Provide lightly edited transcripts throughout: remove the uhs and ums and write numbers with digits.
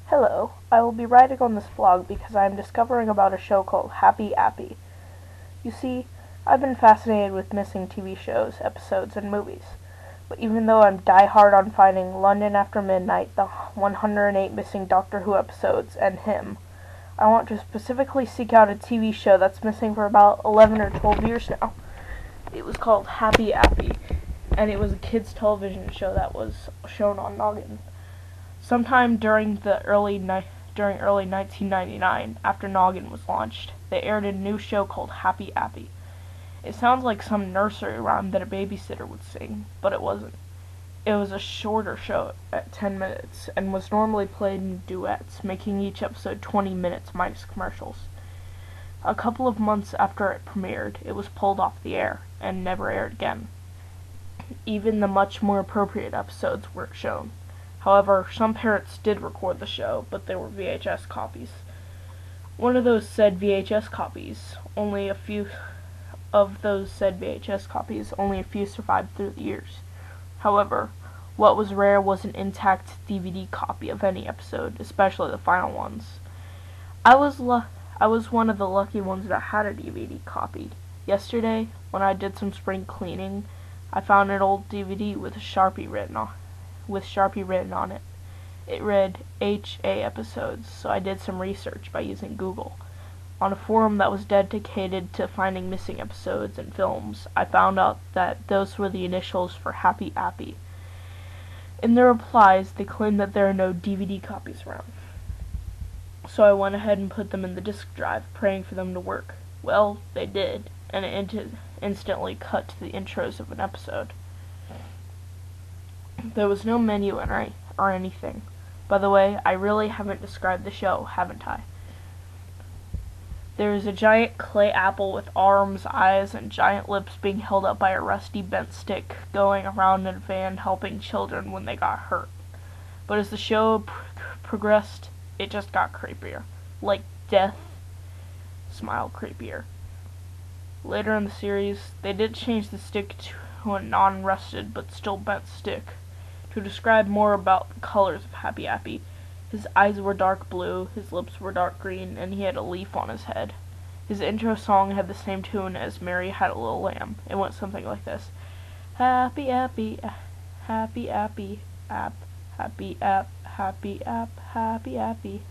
Hello, I will be writing on this blog because I am discovering about a show called Happy Appy. You see, I've been fascinated with missing TV shows, episodes, and movies. But even though I'm die-hard on finding London After Midnight, the 108 missing Doctor Who episodes, and him, I want to specifically seek out a TV show that's missing for about 11 or 12 years now. It was called Happy Appy, and it was a kids' television show that was shown on Noggin. Sometime during early 1999, after Noggin was launched, they aired a new show called Happy Appy. It sounds like some nursery rhyme that a babysitter would sing, but it wasn't. It was a shorter show at 10 minutes, and was normally played in duets, making each episode 20 minutes minus commercials. A couple of months after it premiered, it was pulled off the air, and never aired again. Even the much more appropriate episodes weren't shown. However, some parents did record the show, but they were VHS copies. One of those said VHS copies, only a few survived through the years. However, what was rare was an intact DVD copy of any episode, especially the final ones. I was one of the lucky ones that had a DVD copy. Yesterday, when I did some spring cleaning, I found an old DVD with Sharpie written on it. It read HA episodes, so I did some research by using Google. On a forum that was dedicated to finding missing episodes and films, I found out that those were the initials for Happy Appy. In their replies, they claimed that there are no DVD copies around. So I went ahead and put them in the disk drive, praying for them to work. Well, they did, and it instantly cut to the intros of an episode. There was no menu or anything. By the way, I really haven't described the show, haven't I? There is a giant clay apple with arms, eyes, and giant lips being held up by a rusty bent stick going around in a van helping children when they got hurt. But as the show progressed, it just got creepier. Like death smile creepier. Later in the series, they did change the stick to a non-rusted but still bent stick. To describe more about the colors of Happy Appy, his eyes were dark blue, his lips were dark green, and he had a leaf on his head. His intro song had the same tune as Mary Had a Little Lamb. It went something like this. Happy Appy, Happy Appy, App, Happy App, Happy App, Happy Appy,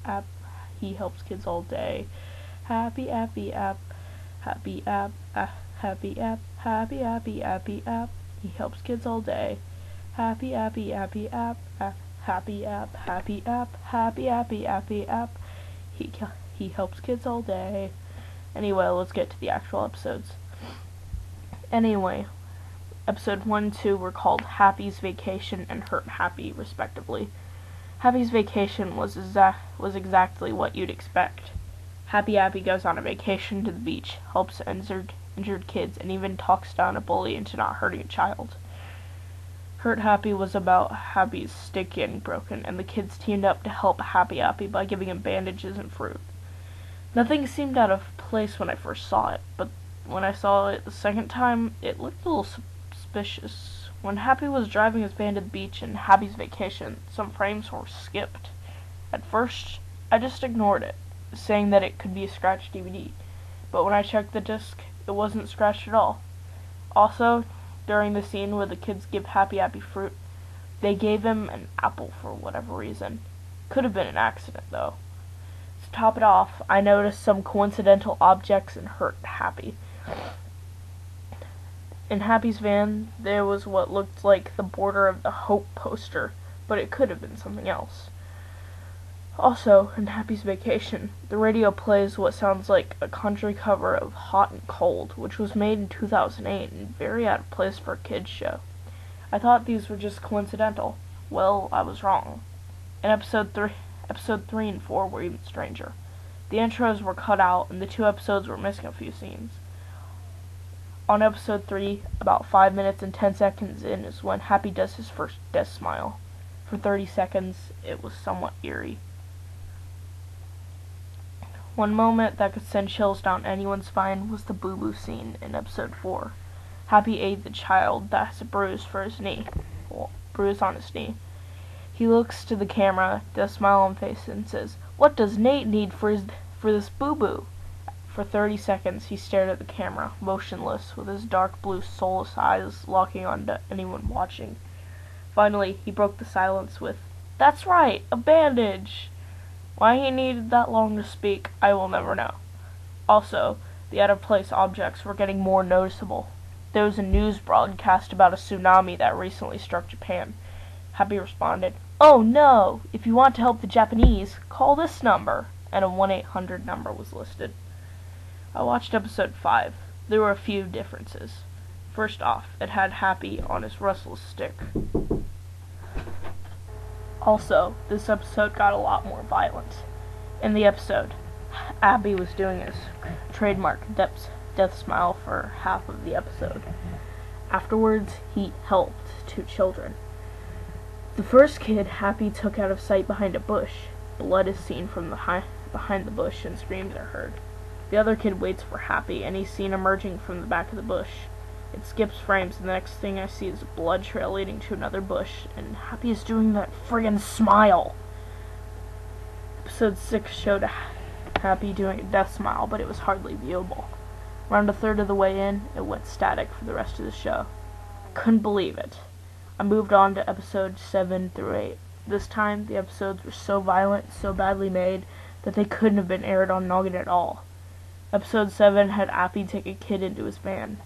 App, he helps kids all day. Happy Appy App, Happy App, Happy App, Happy Appy, Appy App, he helps kids all day. Happy Appy, Appy App, Happy App, Happy App, Happy Appy, Appy App, he helps kids all day. Anyway, let's get to the actual episodes. Anyway, episode 1 and 2 were called Happy's Vacation and Hurt Happy, respectively. Happy's Vacation was exactly what you'd expect. Happy Appy goes on a vacation to the beach, helps injured kids, and even talks down a bully into not hurting a child. Hurt Happy was about Happy's stick getting broken, and the kids teamed up to help Happy Appy by giving him bandages and fruit. Nothing seemed out of place when I first saw it, but when I saw it the second time, it looked a little suspicious. When Happy was driving his van to the beach in Happy's Vacation, some frames were skipped. At first, I just ignored it, saying that it could be a scratched DVD, but when I checked the disc, it wasn't scratched at all. Also, during the scene where the kids give Happy Appy fruit, they gave him an apple for whatever reason. Could have been an accident, though. To top it off, I noticed some coincidental objects in Hurt Happy. In Happy's van, there was what looked like the border of the Hope poster, but it could have been something else. Also, in Happy's Vacation, the radio plays what sounds like a country cover of Hot and Cold, which was made in 2008 and very out of place for a kids' show. I thought these were just coincidental. Well, I was wrong. In episode 3 and 4 were even stranger. The intros were cut out, and the 2 episodes were missing a few scenes. On episode 3, about 5 minutes and 10 seconds in is when Happy does his first death smile. For 30 seconds, it was somewhat eerie. One moment that could send chills down anyone's spine was the boo-boo scene in episode 4. Happy aids a child that has a bruise on his knee. He looks to the camera, does smile on face, and says, "What does Nate need for this boo-boo?" For 30 seconds he stared at the camera, motionless, with his dark blue soulless eyes locking onto anyone watching. Finally, he broke the silence with, "That's right, a bandage!" Why he needed that long to speak, I will never know. Also, the out-of-place objects were getting more noticeable. There was a news broadcast about a tsunami that recently struck Japan. Happy responded, "Oh no! If you want to help the Japanese, call this number," and a 1-800 number was listed. I watched episode 5. There were a few differences. First off, it had Happy on his restless stick. Also, this episode got a lot more violent. In the episode, Appy was doing his trademark death smile for half of the episode. Afterwards, he helped 2 children. The first kid, Happy took out of sight behind a bush. Blood is seen from behind the bush and screams are heard. The other kid waits for Happy, and he's seen emerging from the back of the bush. It skips frames, and the next thing I see is a blood trail leading to another bush, and Happy is doing that friggin' smile. Episode 6 showed Happy doing a death smile, but it was hardly viewable. Around a third of the way in, it went static for the rest of the show. I couldn't believe it. I moved on to episodes 7 through 8. This time, the episodes were so violent, so badly made, that they couldn't have been aired on Noggin at all. Episode 7 had Appy take a kid into his van.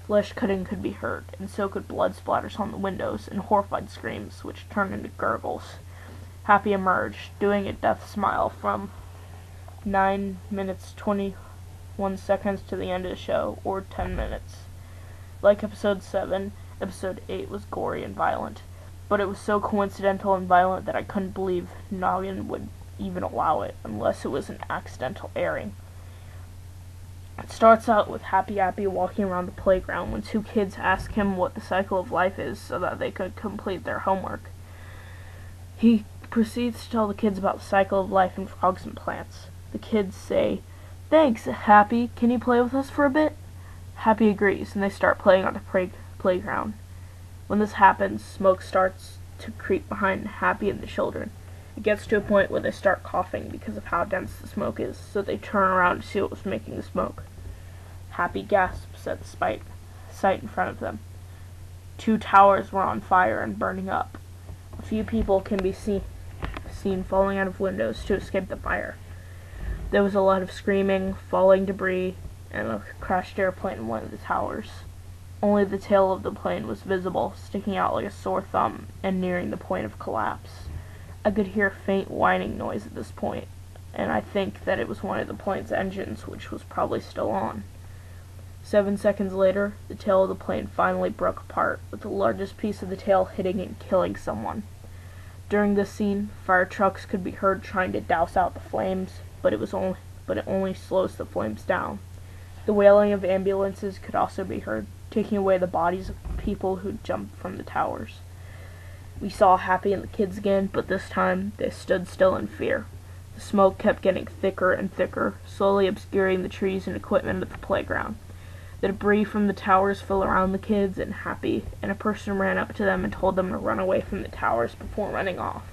Flesh cutting could be heard, and so could blood splatters on the windows and horrified screams, which turned into gurgles. Happy emerged, doing a death smile from 9 minutes 21 seconds to the end of the show, or 10 minutes. Like episode 7, episode 8 was gory and violent, but it was so coincidental and violent that I couldn't believe Noggin would even allow it, unless it was an accidental airing. It starts out with Happy Appy walking around the playground when 2 kids ask him what the cycle of life is so that they could complete their homework. He proceeds to tell the kids about the cycle of life in frogs and plants. The kids say, "Thanks, Happy. Can you play with us for a bit?" Happy agrees, and they start playing on the playground. When this happens, smoke starts to creep behind Happy and the children. It gets to a point where they start coughing because of how dense the smoke is, so they turn around to see what was making the smoke. Happy gasps at the sight in front of them. 2 towers were on fire and burning up. A few people can be seen falling out of windows to escape the fire. There was a lot of screaming, falling debris, and a crashed airplane in one of the towers. Only the tail of the plane was visible, sticking out like a sore thumb and nearing the point of collapse. I could hear a faint whining noise at this point, and I think that it was one of the plane's engines, which was probably still on. 7 seconds later, the tail of the plane finally broke apart, with the largest piece of the tail hitting and killing someone. During this scene, fire trucks could be heard trying to douse out the flames, but it only slows the flames down. The wailing of ambulances could also be heard, taking away the bodies of people who jumped from the towers. We saw Happy and the kids again, but this time they stood still in fear. The smoke kept getting thicker and thicker, slowly obscuring the trees and equipment at the playground. The debris from the towers fell around the kids and Happy, and a person ran up to them and told them to run away from the towers before running off.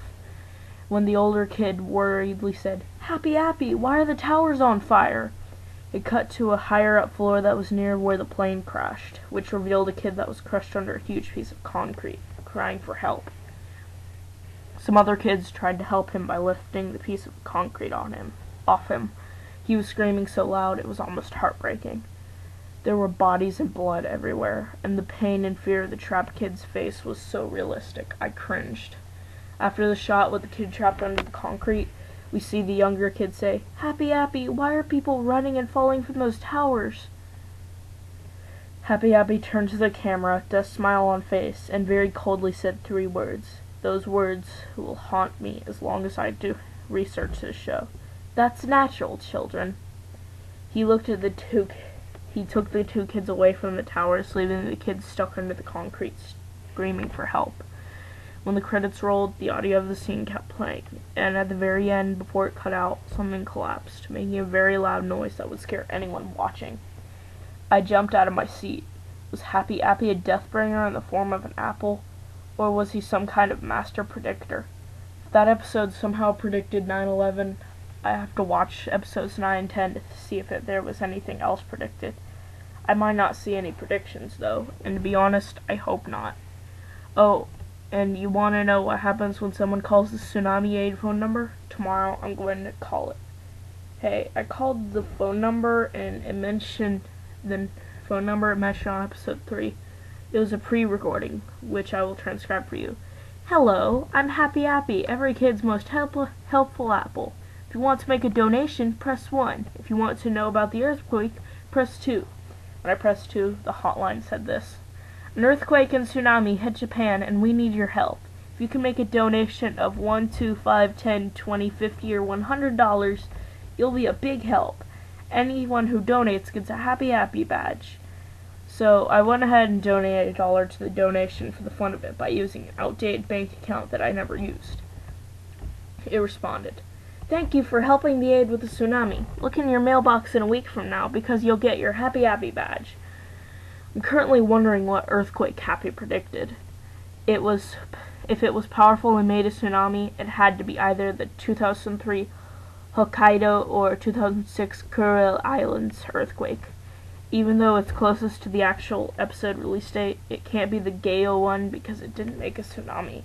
When the older kid worriedly said, "Happy Appy, why are the towers on fire?" it cut to a higher-up floor that was near where the plane crashed, which revealed a kid that was crushed under a huge piece of concrete, crying for help. Some other kids tried to help him by lifting the piece of concrete off him. He was screaming so loud it was almost heartbreaking. There were bodies and blood everywhere, and the pain and fear of the trapped kid's face was so realistic, I cringed. After the shot with the kid trapped under the concrete, we see the younger kid say, "Happy Appy, why are people running and falling from those towers?" Happy Appy turned to the camera, death smile on face, and very coldly said 3 words. Those words will haunt me as long as I do research this show. "That's natural, children." He took the 2 kids away from the towers, leaving the kids stuck under the concrete, screaming for help. When the credits rolled, the audio of the scene kept playing, and at the very end, before it cut out, something collapsed, making a very loud noise that would scare anyone watching. I jumped out of my seat. Was Happy Appy a deathbringer in the form of an apple, or was he some kind of master predictor? that episode somehow predicted 9/11. I have to watch episodes 9 and 10 to see if there was anything else predicted. I might not see any predictions, though, and to be honest, I hope not. Oh, and you want to know what happens when someone calls the tsunami aid phone number? Tomorrow, I'm going to call it. Hey, I called the phone number, and it mentioned the phone number it mentioned on episode 3. It was a pre-recording, which I will transcribe for you. Hello, I'm Appy, every kid's most helpful apple. If you want to make a donation, press 1. If you want to know about the earthquake, press 2. When I pressed 2, the hotline said this. An earthquake and tsunami hit Japan, and we need your help. If you can make a donation of $1, $2, $5, $10, $20, $50, or $100, you'll be a big help. Anyone who donates gets a Appy badge. So I went ahead and donated $1 to the donation for the fun of it by using an outdated bank account that I never used. It responded, "Thank you for helping the aid with the tsunami. Look in your mailbox in a week from now because you'll get your Appy badge." I'm currently wondering what earthquake Appy predicted. If it was powerful and made a tsunami, it had to be either the 2003 Hokkaido or 2006 Kuril Islands earthquake. Even though it's closest to the actual episode release date, it can't be the Gayo one because it didn't make a tsunami.